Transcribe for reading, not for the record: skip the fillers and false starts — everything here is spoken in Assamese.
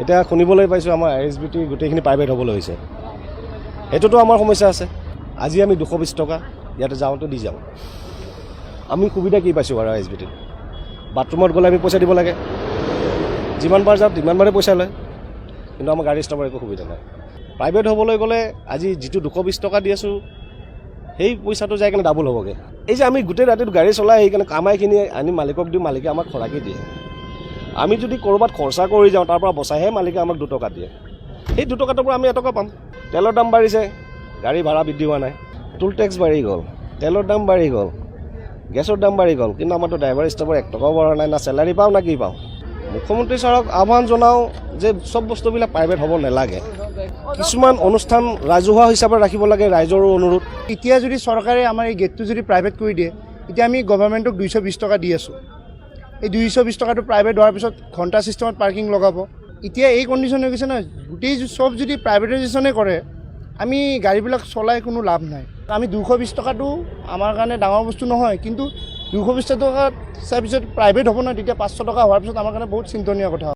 এতিয়া শুনিবলৈ পাইছোঁ আমাৰ ISBT গোটেইখিনি প্ৰাইভেট হ'বলৈ হৈছে। সেইটোতো আমাৰ সমস্যা আছে। আজি আমি 220 টকা ইয়াতে যাওঁতে দি যাওঁ। আমি সুবিধা কি পাইছোঁ বাৰু ISBT? বাথৰুমত গ'লে আমি পইচা দিব লাগে, যিমান বাৰ যাওঁ তিমানবাৰে পইচা লয়, কিন্তু আমাৰ গাড়ী ষ্টাফৰ একো সুবিধা নাই। প্ৰাইভেট হ'বলৈ গ'লে আজি যিটো 220 টকা দি আছোঁ সেই পইচাটো যাই কিনে ডাবল হ'বগৈ। এই যে আমি গোটেই ৰাতিটো গাড়ী চলাই সেইকাৰণে কামাইখিনি আনি মালিকক দিওঁ, মালিকে আমাক খৰাকি দিয়ে। আমি যদি ক'ৰবাত খৰচা কৰি যাওঁ তাৰ পৰা বচাইহে মালিকে আমাক 2 টকা দিয়ে। সেই 2 টকাটোৰ পৰা আমি 1 টকা পাম। তেলৰ দাম বাঢ়িছে, গাড়ী ভাড়া বৃদ্ধি হোৱা নাই, টোল টেক্স বাঢ়ি গ'ল, তেলৰ দাম বাঢ়ি গ'ল, গেছৰ দাম বাঢ়ি গ'ল, কিন্তু আমাৰতো ড্ৰাইভাৰ ষ্টাফৰ 1 টকাও বঢ়া নাই, না চেলাৰী পাওঁ না কি পাওঁ। মুখ্যমন্ত্ৰী ছাৰক আহ্বান জনাওঁ যে চব বস্তুবিলাক প্ৰাইভেট হ'ব নালাগে, কিছুমান অনুষ্ঠান ৰাজহুৱা হিচাপে ৰাখিব লাগে, ৰাইজৰো অনুৰোধ। এতিয়া যদি চৰকাৰে আমাৰ এই গেটটো যদি প্ৰাইভেট কৰি দিয়ে, এতিয়া আমি গভৰ্ণমেণ্টক 220 টকা দি আছোঁ। এই 220 টকাটো প্ৰাইভেট হোৱাৰ পিছত ঘণ্টা ছিষ্টেমত পাৰ্কিং লগাব। এতিয়া এই কণ্ডিশ্যন হৈ গৈছে নহয়, গোটেই চব যদি প্ৰাইভেটাইজেশ্যনে কৰে, আমি গাড়ীবিলাক চলাই কোনো লাভ নাই। আমি 220 টকাটো আমাৰ কাৰণে ডাঙৰ বস্তু নহয়, কিন্তু 220 টকাত চাই পিছত প্ৰাইভেট হ'ব নহয়, তেতিয়া 500 টকা হোৱাৰ পিছত আমাৰ কাৰণে বহুত চিন্তনীয় কথা।